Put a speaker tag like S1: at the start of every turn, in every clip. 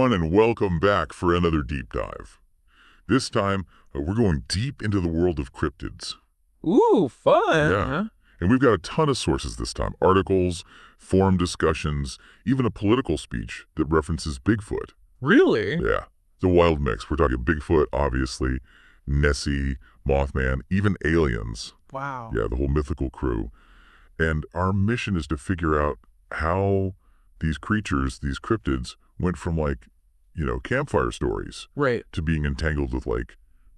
S1: everyone, and welcome back for another deep dive. This time, we're going deep into the world of cryptids.
S2: Ooh, fun.
S1: Yeah. And we've got a ton of sources this time. Articles, forum discussions, even a political speech that references Bigfoot.
S2: Really?
S1: Yeah. It's a wild mix. We're talking Bigfoot, obviously, Nessie, Mothman, even aliens.
S2: Wow.
S1: Yeah, the whole mythical crew. And our mission is to figure out how these creatures, these cryptids, went from campfire stories
S2: Right.
S1: to being entangled with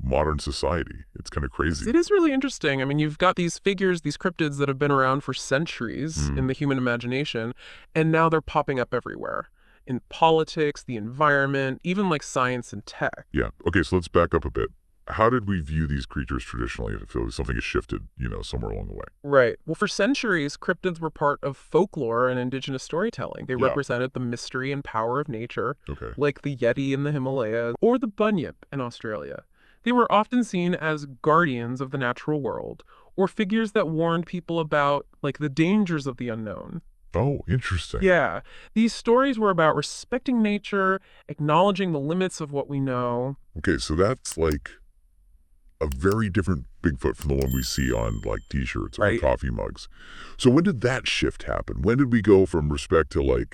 S1: modern society. It's kind of crazy.
S2: It is really interesting. I mean, you've got these figures, these cryptids that have been around for centuries in the human imagination, and now they're popping up everywhere. In politics, the environment, even science and tech.
S1: Yeah. Okay, so let's back up a bit. How did we view these creatures traditionally if something has shifted, somewhere along the way?
S2: Right. Well, for centuries, cryptids were part of folklore and indigenous storytelling. They
S1: Yeah.
S2: represented the mystery and power of nature,
S1: Okay.
S2: like the Yeti in the Himalayas or the bunyip in Australia. They were often seen as guardians of the natural world, or figures that warned people about, the dangers of the unknown.
S1: Oh, interesting.
S2: Yeah. These stories were about respecting nature, acknowledging the limits of what we know.
S1: Okay, so that's a very different Bigfoot from the one we see on t-shirts or
S2: Right.
S1: coffee mugs. So when did that shift happen? When did we go from respect to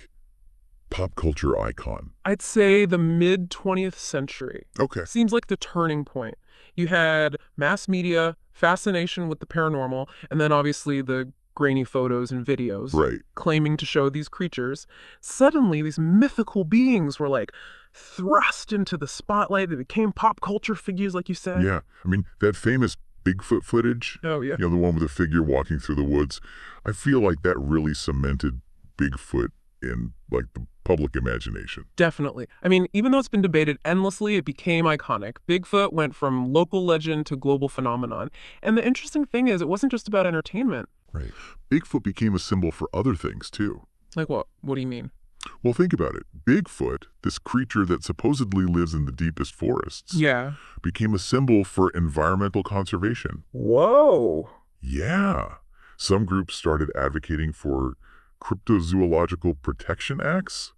S1: pop culture icon?
S2: I'd say the mid-20th century.
S1: Okay.
S2: Seems like the turning point. You had mass media, fascination with the paranormal, and then obviously the grainy photos and videos
S1: Right.
S2: claiming to show these creatures. Suddenly, these mythical beings were thrust into the spotlight. They became pop culture figures, like you said.
S1: Yeah. I mean, that famous Bigfoot footage,
S2: Oh, yeah.
S1: the one with the figure walking through the woods, I feel like that really cemented Bigfoot in the public imagination.
S2: Definitely. I mean, even though it's been debated endlessly, it became iconic. Bigfoot went from local legend to global phenomenon. And the interesting thing is, it wasn't just about entertainment.
S1: Right. Bigfoot became a symbol for other things, too.
S2: Like what? What do you mean?
S1: Well, think about it. Bigfoot, this creature that supposedly lives in the deepest forests,
S2: Yeah.
S1: became a symbol for environmental conservation.
S2: Whoa.
S1: Yeah. Some groups started advocating for cryptozoological protection acts,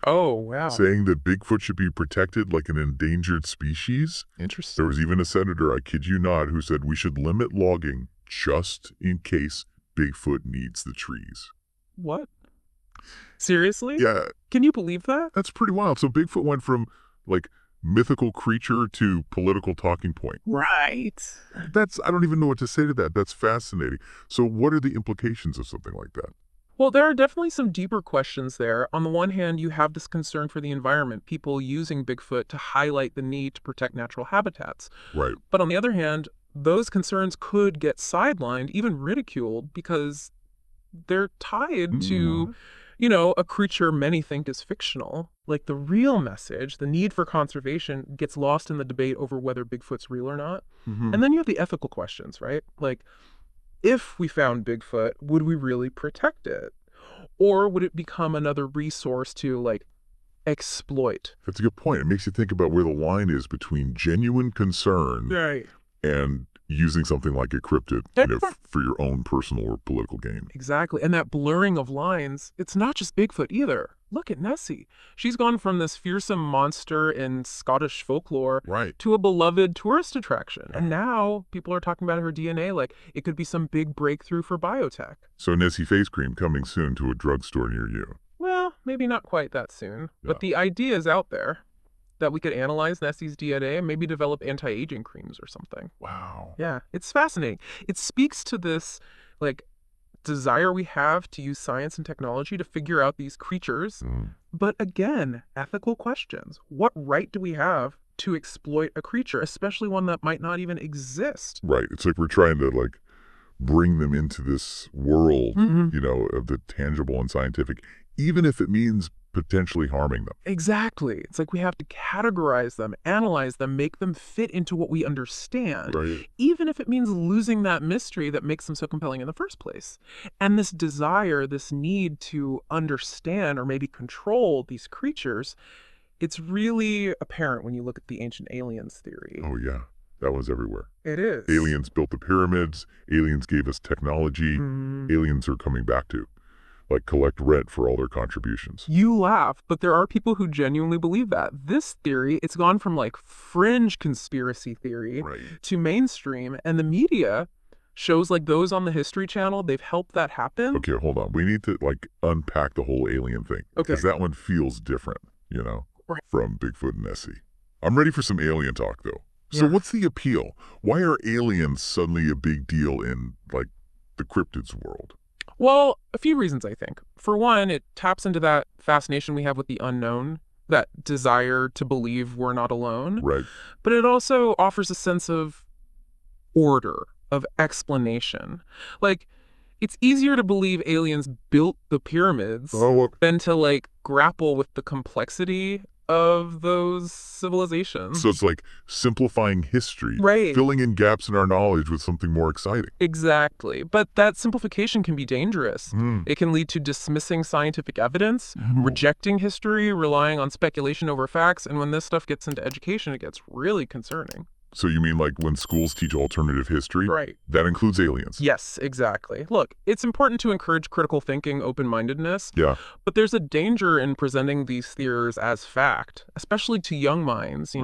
S2: Oh, wow.
S1: saying that Bigfoot should be protected like an endangered species.
S2: Interesting.
S1: There was even a senator, I kid you not, who said we should limit logging just in case Bigfoot needs the trees.
S2: What? Seriously?
S1: Yeah,
S2: Can you believe that?
S1: that's pretty wild. So Bigfoot went from mythical creature to political talking point.
S2: Right.
S1: I don't even know what to say to that. That's fascinating. So what are the implications of something like that?
S2: Well, there are definitely some deeper questions there. On the one hand, you have this concern for the environment, people using Bigfoot to highlight the need to protect natural habitats.
S1: Right.
S2: But on the other hand, those concerns could get sidelined, even ridiculed, because they're tied to, a creature many think is fictional. The real message, the need for conservation, gets lost in the debate over whether Bigfoot's real or not.
S1: Mm-hmm.
S2: And then you have the ethical questions, right? If we found Bigfoot, would we really protect it? Or would it become another resource to, exploit?
S1: That's a good point. It makes you think about where the line is between genuine concern
S2: Right.
S1: and using something like a cryptid, for your own personal or political gain.
S2: Exactly. And that blurring of lines, it's not just Bigfoot either. Look at Nessie. She's gone from this fearsome monster in Scottish folklore
S1: Right.
S2: to a beloved tourist attraction. And now people are talking about her DNA like it could be some big breakthrough for biotech.
S1: So Nessie face cream coming soon to a drugstore near you.
S2: Well, maybe not quite that soon.
S1: Yeah.
S2: But the idea is out there that we could analyze Nessie's DNA and maybe develop anti-aging creams or something.
S1: Wow.
S2: Yeah, it's fascinating. It speaks to this, desire we have to use science and technology to figure out these creatures. But again, ethical questions. What right do we have to exploit a creature, especially one that might not even exist?
S1: Right. It's we're trying to bring them into this world,
S2: Mm-hmm.
S1: of the tangible and scientific, even if it means potentially harming them.
S2: Exactly. It's we have to categorize them, analyze them, make them fit into what we understand,
S1: Right.
S2: even if it means losing that mystery that makes them so compelling in the first place. And this desire, this need to understand or maybe control these creatures, it's really apparent when you look at the ancient aliens theory.
S1: Oh, yeah. That was everywhere.
S2: It is.
S1: Aliens built the pyramids. Aliens gave us technology.
S2: Mhm.
S1: Aliens are coming back to. like collect rent for all their contributions.
S2: You laugh, but there are people who genuinely believe that. This theory, it's gone from like fringe conspiracy theory
S1: Right.
S2: to mainstream, and the media shows like those on the History Channel, they've helped that happen.
S1: Okay, hold on. We need to like unpack the whole alien thing.
S2: Okay.
S1: Because that one feels different,
S2: Right.
S1: from Bigfoot and Nessie. I'm ready for some alien talk, though. So
S2: Yeah.
S1: what's the appeal? Why are aliens suddenly a big deal in, like, the cryptids world?
S2: Well, a few reasons, I think. For one, it taps into that fascination we have with the unknown, that desire to believe we're not alone.
S1: Right.
S2: But it also offers a sense of order, of explanation. Like, it's easier to believe aliens built the pyramids than to, like, grapple with the complexity of those civilizations.
S1: So it's like simplifying history,
S2: Right.
S1: filling in gaps in our knowledge with something more exciting.
S2: Exactly. But that simplification can be dangerous. It can lead to dismissing scientific evidence, rejecting history, relying on speculation over facts, and when this stuff gets into education, it gets really concerning.
S1: So you mean like when schools teach alternative history?
S2: Right.
S1: That includes aliens?
S2: Yes, exactly. Look, it's important to encourage critical thinking, open-mindedness,
S1: Yeah.
S2: but there's a danger in presenting these theories as fact, especially to young minds,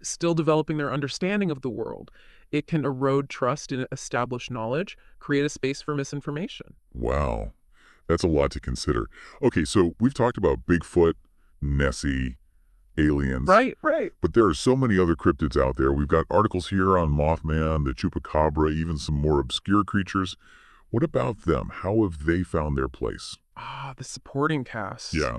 S2: still developing their understanding of the world. It can erode trust in established knowledge, create a space for misinformation.
S1: Wow. That's a lot to consider. Okay, so we've talked about Bigfoot, Nessie, aliens.
S2: Right.
S1: But there are so many other cryptids out there. We've got articles here on Mothman, the chupacabra, even some more obscure creatures. What about them? How have they found their place?
S2: The supporting cast.
S1: Yeah.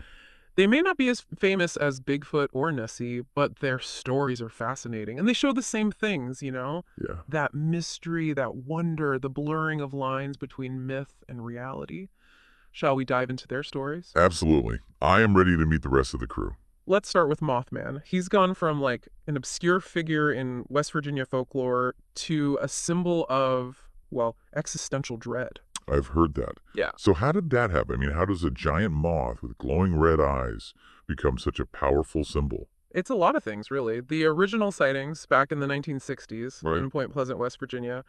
S2: They may not be as famous as Bigfoot or Nessie, but their stories are fascinating. And they show the same things,
S1: Yeah.
S2: That mystery, that wonder, the blurring of lines between myth and reality. Shall we dive into their stories?
S1: Absolutely. I am ready to meet the rest of the crew.
S2: Let's start with Mothman. He's gone from like an obscure figure in West Virginia folklore to a symbol of, well, existential dread.
S1: I've heard that.
S2: Yeah.
S1: So how did that happen? I mean, how does a giant moth with glowing red eyes become such a powerful symbol?
S2: It's a lot of things, really. The original sightings back in the 1960s
S1: Right.
S2: in Point Pleasant, West Virginia,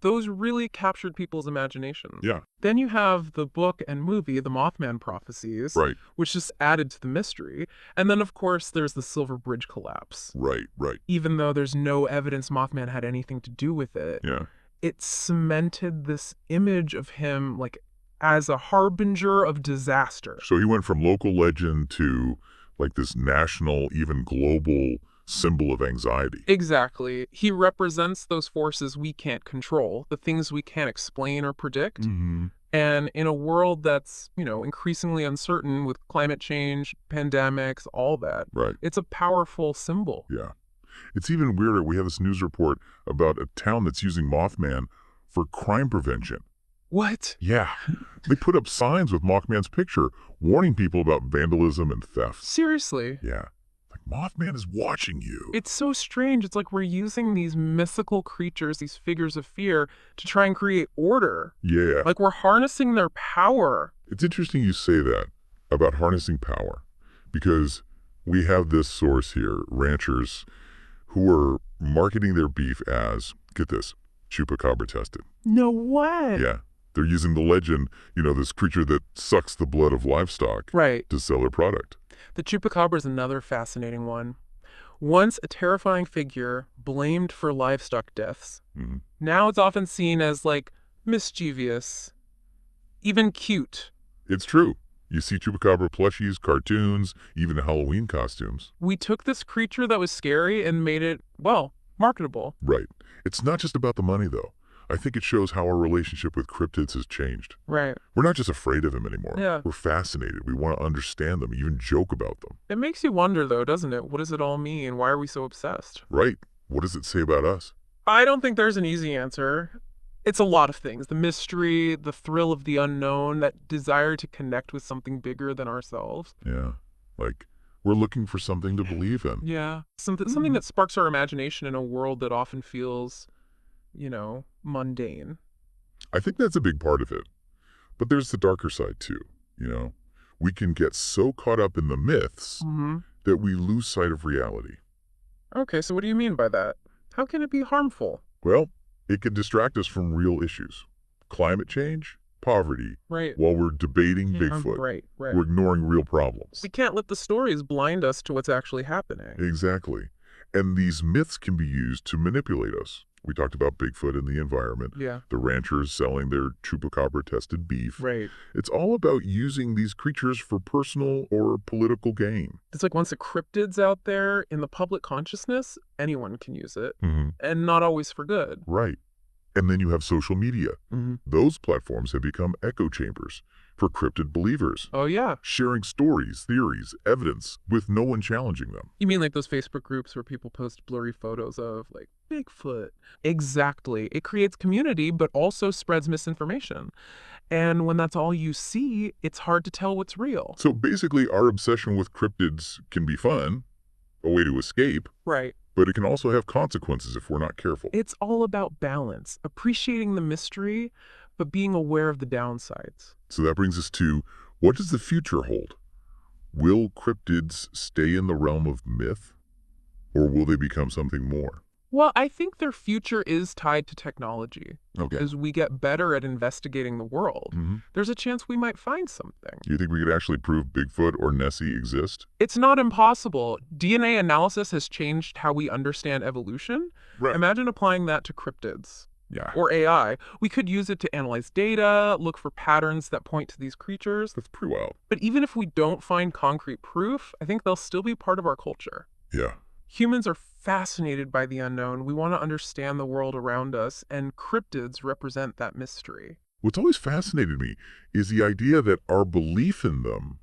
S2: those really captured people's imaginations.
S1: Yeah.
S2: Then you have the book and movie, The Mothman Prophecies,
S1: Right.
S2: which just added to the mystery. And then, of course, there's the Silver Bridge collapse.
S1: Right.
S2: Even though there's no evidence Mothman had anything to do with it,
S1: Yeah.
S2: it cemented this image of him like as a harbinger of disaster.
S1: So he went from local legend to like this national, even global symbol of anxiety.
S2: Exactly. He represents those forces we can't control, the things we can't explain or predict.
S1: Mm-hmm.
S2: And in a world that's, increasingly uncertain with climate change, pandemics, all that,
S1: Right.
S2: it's a powerful symbol.
S1: Yeah. It's even weirder. We have this news report about a town that's using Mothman for crime prevention.
S2: What?
S1: Yeah. They put up signs with Mothman's picture, warning people about vandalism and theft.
S2: Seriously.
S1: Yeah. Like, Mothman is watching you.
S2: It's so strange. It's like we're using these mythical creatures, these figures of fear, to try and create order.
S1: Yeah.
S2: Like we're harnessing their power.
S1: It's interesting you say that about harnessing power, because we have this source here, ranchers, who are marketing their beef as, get this, chupacabra tested.
S2: No way.
S1: Yeah. They're using the legend, this creature that sucks the blood of livestock
S2: Right.
S1: to sell their product.
S2: The chupacabra is another fascinating one. Once a terrifying figure blamed for livestock deaths,
S1: Mhm.
S2: now it's often seen as like mischievous, even cute.
S1: It's true. You see chupacabra plushies, cartoons, even Halloween costumes.
S2: We took this creature that was scary and made it, well, marketable.
S1: Right. It's not just about the money, though. I think it shows how our relationship with cryptids has changed.
S2: Right.
S1: We're not just afraid of them anymore.
S2: Yeah.
S1: We're fascinated. We want to understand them, even joke about them.
S2: It makes you wonder, though, doesn't it? What does it all mean? Why are we so obsessed?
S1: Right. What does it say about us?
S2: I don't think there's an easy answer. It's a lot of things. The mystery, the thrill of the unknown, that desire to connect with something bigger than ourselves.
S1: Yeah. Like, we're looking for something to believe in.
S2: Yeah. Something that sparks our imagination in a world that often feels, mundane.
S1: I think that's a big part of it. But there's the darker side, too. We can get so caught up in the myths that we lose sight of reality.
S2: Okay, so what do you mean by that? How can it be harmful?
S1: Well, it can distract us from real issues. Climate change, poverty
S2: Right.
S1: while we're debating Bigfoot.
S2: Right.
S1: We're ignoring real problems.
S2: We can't let the stories blind us to what's actually happening.
S1: Exactly. And these myths can be used to manipulate us. We talked about Bigfoot and the environment,
S2: Yeah.
S1: the ranchers selling their chupacabra-tested beef.
S2: Right.
S1: It's all about using these creatures for personal or political gain.
S2: It's like once a cryptid's out there in the public consciousness, anyone can use it,
S1: Mm-hmm.
S2: and not always for good.
S1: Right. And then you have social media.
S2: Mm-hmm.
S1: Those platforms have become echo chambers for cryptid believers,
S2: Oh, yeah.
S1: sharing stories, theories, evidence, with no one challenging them.
S2: You mean like those Facebook groups where people post blurry photos of, like, Bigfoot? Exactly. It creates community, but also spreads misinformation. And when that's all you see, it's hard to tell what's real.
S1: So basically, our obsession with cryptids can be fun, a way to escape,
S2: Right.
S1: but it can also have consequences if we're not careful.
S2: It's all about balance, appreciating the mystery, but being aware of the downsides.
S1: So that brings us to, what does the future hold? Will cryptids stay in the realm of myth, or will they become something more?
S2: Well, I think their future is tied to technology.
S1: Okay.
S2: As we get better at investigating the world,
S1: Mm-hmm.
S2: there's a chance we might find something.
S1: Do you think we could actually prove Bigfoot or Nessie exist?
S2: It's not impossible. DNA analysis has changed how we understand evolution.
S1: Right.
S2: Imagine applying that to cryptids.
S1: Yeah.
S2: Or AI. We could use it to analyze data, look for patterns that point to these creatures.
S1: That's pretty wild.
S2: But even if we don't find concrete proof, I think they'll still be part of our culture.
S1: Yeah.
S2: Humans are fascinated by the unknown. We want to understand the world around us, and cryptids represent that mystery.
S1: What's always fascinated me is the idea that our belief in them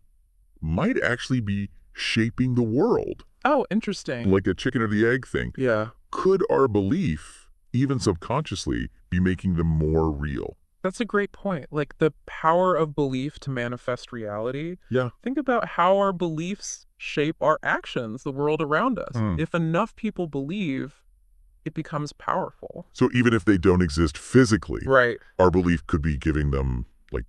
S1: might actually be shaping the world.
S2: Oh, interesting.
S1: Like a chicken or the egg thing.
S2: Yeah.
S1: Could our belief, even subconsciously, be making them more real?
S2: That's a great point. Like the power of belief to manifest reality.
S1: Yeah.
S2: Think about how our beliefs shape our actions, the world around us. If enough people believe, it becomes powerful.
S1: So even if they don't exist physically,
S2: Right.
S1: our belief could be giving them, like,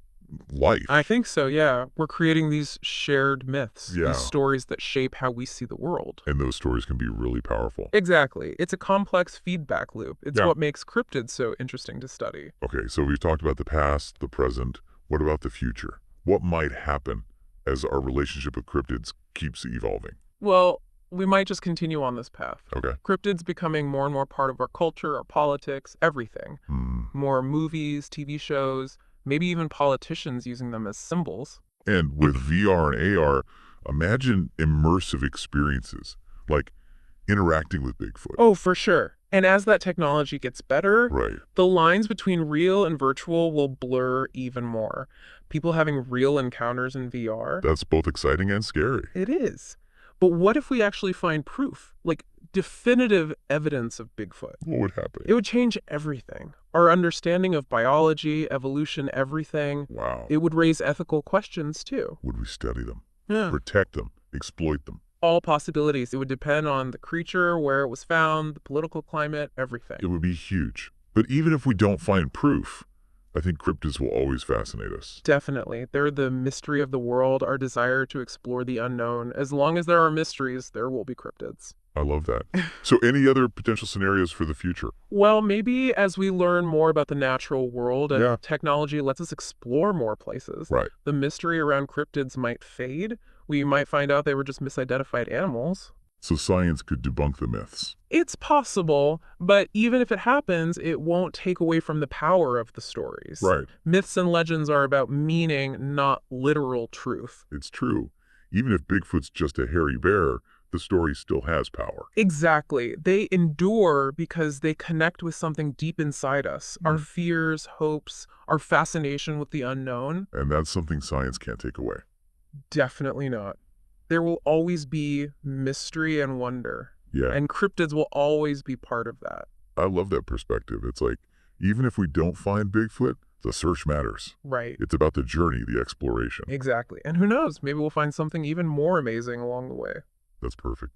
S1: life.
S2: I think so, yeah. We're creating these shared myths,
S1: Yeah.
S2: these stories that shape how we see the world.
S1: And those stories can be really powerful.
S2: Exactly. It's a complex feedback loop. It's
S1: Yeah.
S2: what makes cryptids so interesting to study.
S1: Okay, so we've talked about the past, the present. What about the future? What might happen as our relationship with cryptids keeps evolving?
S2: Well, we might just continue on this path.
S1: Okay.
S2: Cryptids becoming more and more part of our culture, our politics, everything.
S1: Hmm.
S2: More movies, TV shows, maybe even politicians using them as symbols.
S1: And with VR and AR, imagine immersive experiences, like interacting with Bigfoot.
S2: Oh, for sure. And as that technology gets better,
S1: Right.
S2: the lines between real and virtual will blur even more. People having real encounters in VR.
S1: That's both exciting and scary.
S2: It is. But what if we actually find proof? Like definitive evidence of Bigfoot?
S1: What would happen?
S2: It would change everything. Our understanding of biology, evolution, everything.
S1: Wow.
S2: It would raise ethical questions too.
S1: Would we study them,
S2: Yeah.
S1: protect them, exploit them?
S2: All possibilities. It would depend on the creature, where it was found, the political climate, everything.
S1: It would be huge. But even if we don't find proof, I think cryptids will always fascinate us.
S2: Definitely. They're the mystery of the world, our desire to explore the unknown. As long as there are mysteries, there will be cryptids.
S1: I love that. So any other potential scenarios for the future?
S2: Well, maybe as we learn more about the natural world and
S1: Yeah.
S2: technology lets us explore more places,
S1: Right.
S2: the mystery around cryptids might fade. We might find out they were just misidentified animals.
S1: So science could debunk the myths.
S2: It's possible, but even if it happens, it won't take away from the power of the stories.
S1: Right.
S2: Myths and legends are about meaning, not literal truth.
S1: It's true. Even if Bigfoot's just a hairy bear, the story still has power.
S2: Exactly. They endure because they connect with something deep inside us. Our fears, hopes, our fascination with the unknown.
S1: And that's something science can't take away.
S2: Definitely not. There will always be mystery and wonder.
S1: Yeah.
S2: And cryptids will always be part of that.
S1: I love that perspective. It's like, even if we don't find Bigfoot, the search matters.
S2: Right.
S1: It's about the journey, the exploration.
S2: Exactly. And who knows? Maybe we'll find something even more amazing along the way.
S1: That's perfect.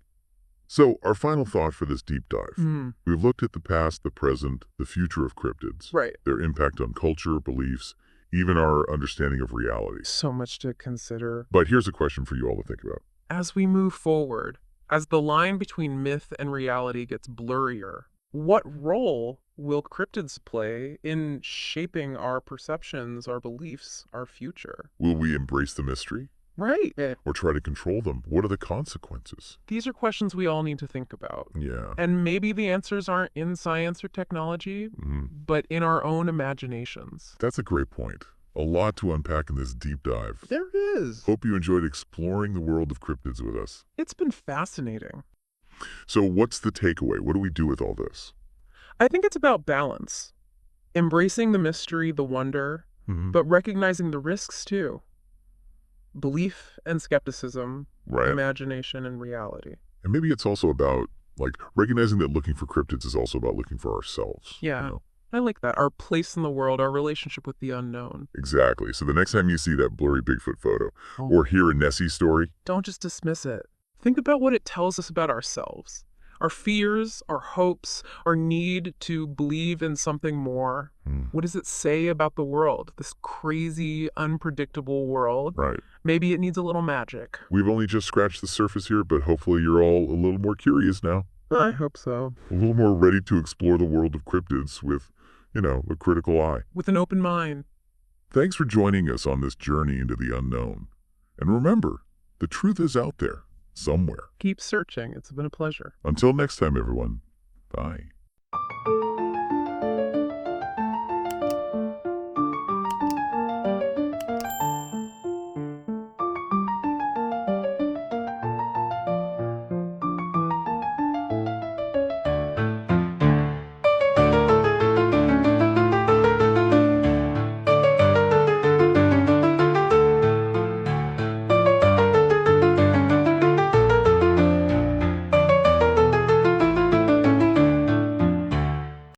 S1: So, our final thought for this deep dive. We've looked at the past, the present, the future of cryptids.
S2: Right.
S1: Their impact on culture, beliefs, even our understanding of reality.
S2: So much to consider.
S1: But here's a question for you all to think about.
S2: As we move forward, as the line between myth and reality gets blurrier, What role will cryptids play in shaping our perceptions, our beliefs, our future?
S1: Will we embrace the mystery
S2: Right.
S1: or try to control them? What are the consequences?
S2: These are questions we all need to think about.
S1: Yeah.
S2: And maybe the answers aren't in science or technology, but in our own imaginations.
S1: That's a great point. A lot to unpack in this deep dive.
S2: There is.
S1: Hope you enjoyed exploring the world of cryptids with us.
S2: It's been fascinating.
S1: So what's the takeaway? What do we do with all this?
S2: I think it's about balance. Embracing the mystery, the wonder, but recognizing the risks too. Belief and skepticism,
S1: Right.
S2: imagination and reality.
S1: And maybe it's also about, recognizing that looking for cryptids is also about looking for ourselves.
S2: Yeah.
S1: You know?
S2: I like that. Our place in the world, our relationship with the unknown.
S1: Exactly. So the next time you see that blurry Bigfoot photo or hear a Nessie story,
S2: Don't just dismiss it. Think about what it tells us about ourselves. Our fears, our hopes, our need to believe in something more. What does it say about the world? This crazy, unpredictable world.
S1: right.
S2: Maybe it needs a little magic.
S1: We've only just scratched the surface here, but hopefully you're all a little more curious now.
S2: I hope so.
S1: A little more ready to explore the world of cryptids with, a critical eye.
S2: With an open mind.
S1: Thanks for joining us on this journey into the unknown. And remember, the truth is out there, somewhere.
S2: Keep searching. It's been a pleasure.
S1: Until next time, everyone. Bye.